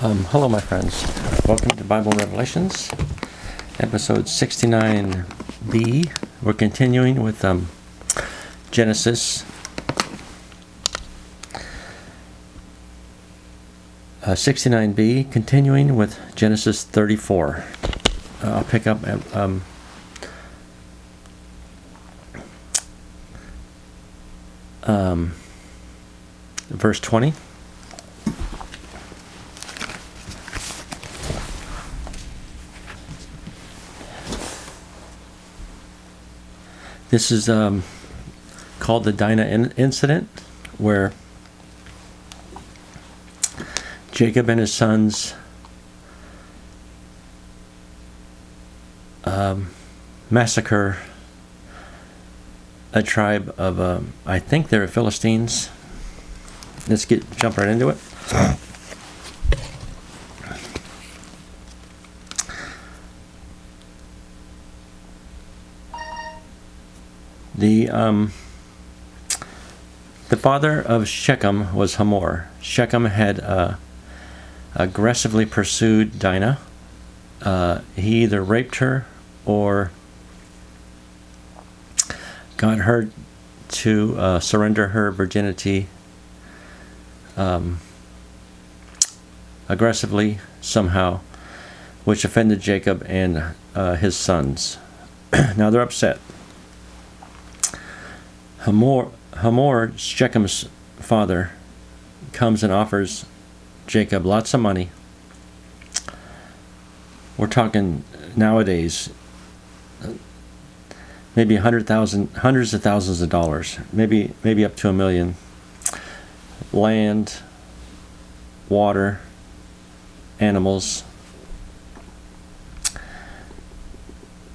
Hello, my friends. Welcome to Bible Revelations, episode 69b. We're continuing with Genesis 69b, continuing with Genesis 34. I'll pick up at verse 20. This is called the Dinah incident, where Jacob and his sons massacre a tribe of, I think they're Philistines. Let's jump right into it. The father of Shechem was Hamor. Shechem had aggressively pursued Dinah. He either raped her or got her to surrender her virginity aggressively somehow, which offended Jacob and his sons. Now they're upset. Hamor, Shechem's father, comes and offers Jacob lots of money. We're talking nowadays, maybe hundreds of thousands of dollars, maybe up to $1 million. Land, water, animals,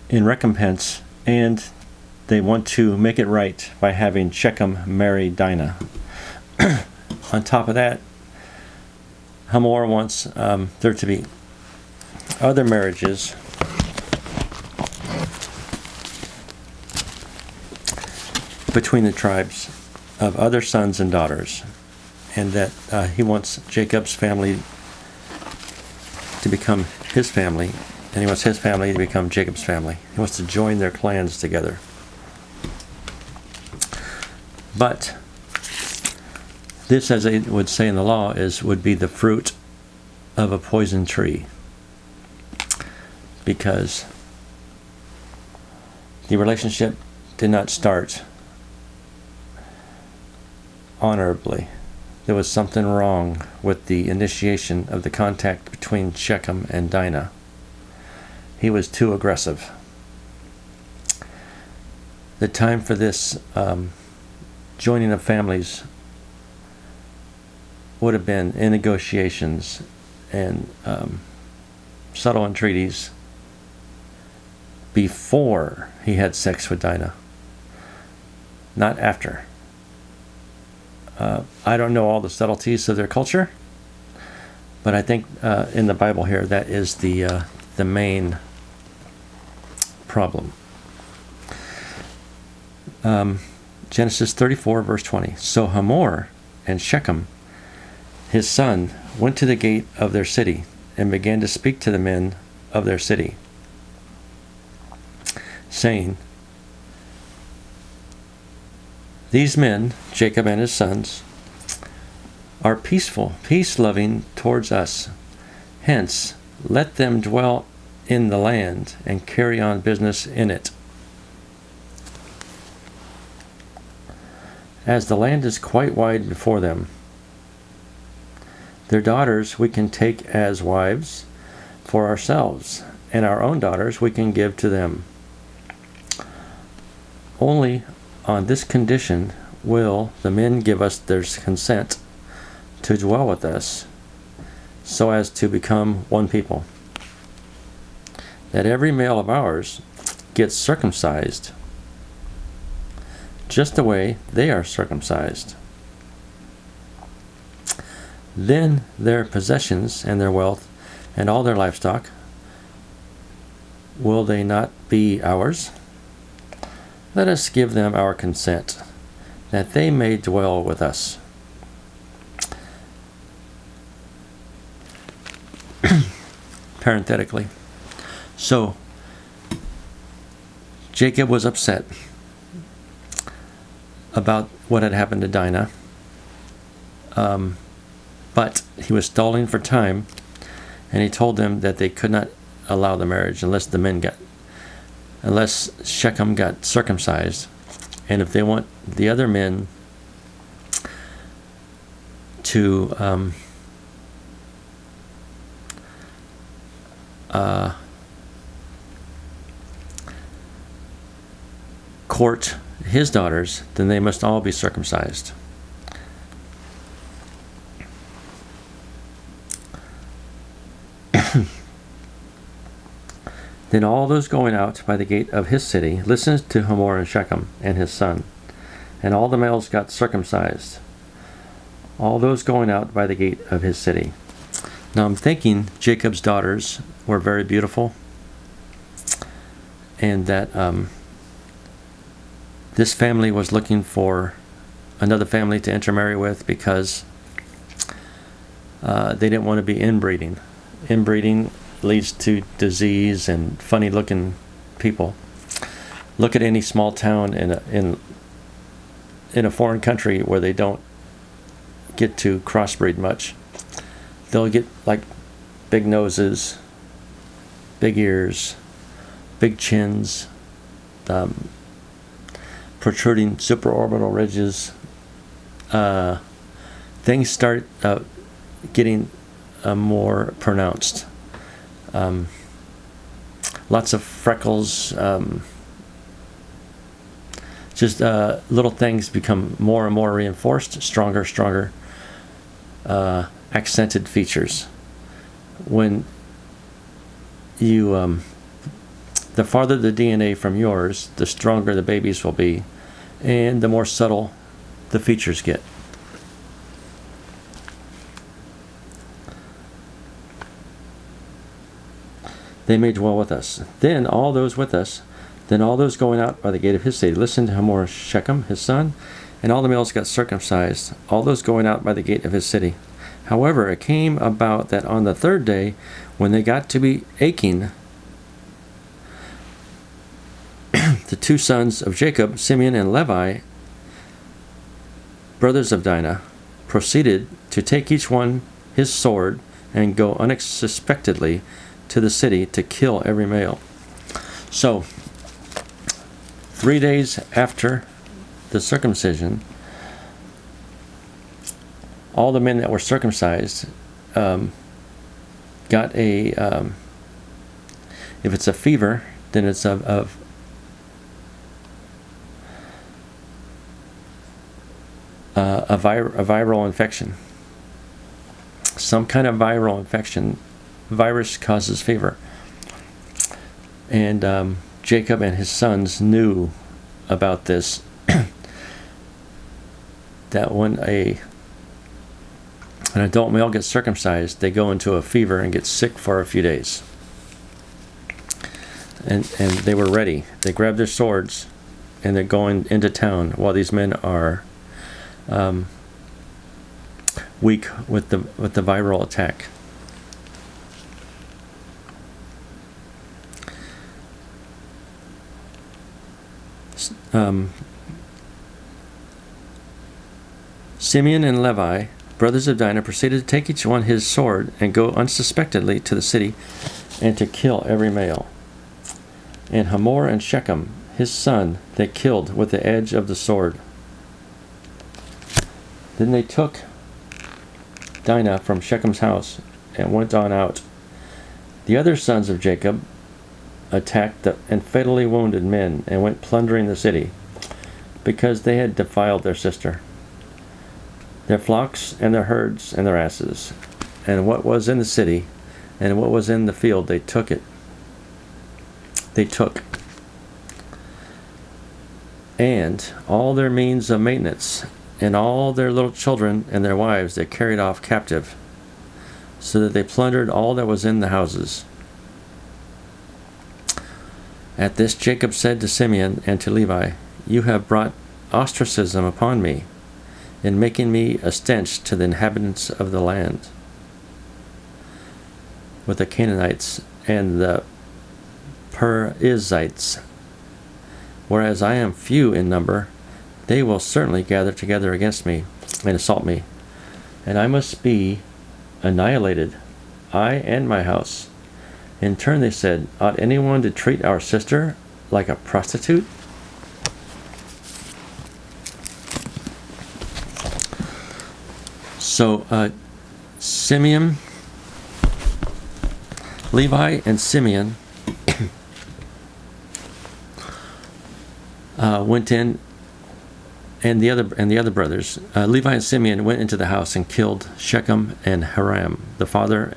in recompense, and they want to make it right by having Shechem marry Dinah. On top of that, Hamor wants there to be other marriages between the tribes of other sons and daughters, and that he wants Jacob's family to become his family, and he wants his family to become Jacob's family. He wants to join their clans together. But this, as they would say in the law, would be the fruit of a poison tree, because the relationship did not start honorably. There was something wrong with the initiation of the contact between Shechem and Dinah. He was too aggressive. The time for this joining of families would have been in negotiations and subtle entreaties before he had sex with Dinah, not after. I don't know all the subtleties of their culture, but I think in the Bible here that is the main problem. Genesis 34, verse 20. So Hamor and Shechem, his son, went to the gate of their city and began to speak to the men of their city, saying, "These men, Jacob and his sons, are peaceful, peace-loving towards us. Hence, let them dwell in the land and carry on business in it. As the land is quite wide before them. Their daughters we can take as wives for ourselves, and our own daughters we can give to them. Only on this condition will the men give us their consent to dwell with us, so as to become one people, that every male of ours gets circumcised just the way they are circumcised. Then their possessions and their wealth and all their livestock, will they not be ours? Let us give them our consent, that they may dwell with us. parenthetically. So Jacob was upset about what had happened to Dinah, but he was stalling for time, and he told them that they could not allow the marriage unless Shechem got circumcised, and if they want the other men to court his daughters, then they must all be circumcised. Then all those going out by the gate of his city listened to Hamor and Shechem and his son, and all the males got circumcised. All those going out by the gate of his city. Now I'm thinking Jacob's daughters were very beautiful, and that this family was looking for another family to intermarry with because they didn't want to be inbreeding. Inbreeding leads to disease and funny looking people. Look at any small town in a foreign country where they don't get to crossbreed much. They'll get like big noses, big ears, big chins, protruding supraorbital ridges. Things start getting more pronounced. Lots of freckles. Just little things become more and more reinforced, stronger, accented features. When you, the farther the DNA from yours, the stronger the babies will be, and the more subtle the features get. They may dwell with us. Then all those going out by the gate of his city listened to Hamor Shechem, his son, and all the males got circumcised, all those going out by the gate of his city. However, it came about that on the third day, when they got to be aching, the two sons of Jacob, Simeon and Levi, brothers of Dinah, proceeded to take each one his sword and go unsuspectedly to the city to kill every male. So, 3 days after the circumcision, all the men that were circumcised got a, if it's a fever, then it's a viral infection. Some kind of viral infection. Virus causes fever. And Jacob and his sons knew about this. That when an adult male gets circumcised, they go into a fever and get sick for a few days. And they were ready. They grabbed their swords and they're going into town while these men are weak with the viral attack. Simeon and Levi, brothers of Dinah, proceeded to take each one his sword and go unsuspectedly to the city and to kill every male. And Hamor and Shechem, his son, they killed with the edge of the sword. Then they took Dinah from Shechem's house and went on out. The other sons of Jacob attacked and fatally wounded men and went plundering the city because they had defiled their sister, their flocks and their herds and their asses, and what was in the city and what was in the field they took. And all their means of maintenance and all their little children and their wives they carried off captive, so that they plundered all that was in the houses. At this Jacob said to Simeon and to Levi, "You have brought ostracism upon me, in making me a stench to the inhabitants of the land. with the Canaanites and the Perizzites. Whereas I am few in number, they will certainly gather together against me and assault me, and I must be annihilated, I and my house. In turn they said, ought anyone to treat our sister like a prostitute? So Simeon, Levi and Simeon went in, and the other brothers, Levi and Simeon went into the house and killed Shechem and Haram, the father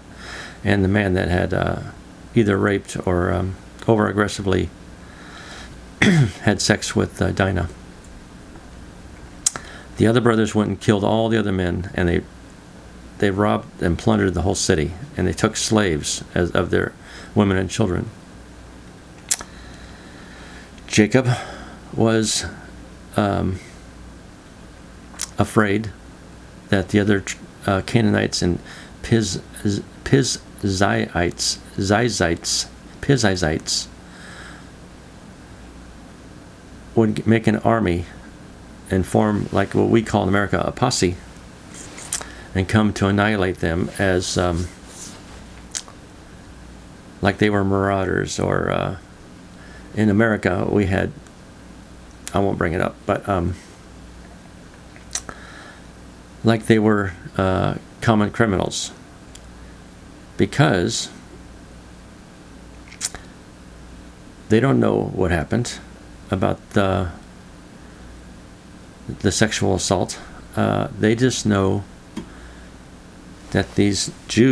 and the man that had either raped or over aggressively had sex with Dinah. The other brothers went and killed all the other men, and they robbed and plundered the whole city, and they took slaves as of their women and children. Jacob was afraid that the other Canaanites and Pizzites would make an army and form, like what we call in America, a posse, and come to annihilate them as like they were marauders, or in America we had, I won't bring it up, but like they were common criminals, because they don't know what happened about the sexual assault. They just know that these Jews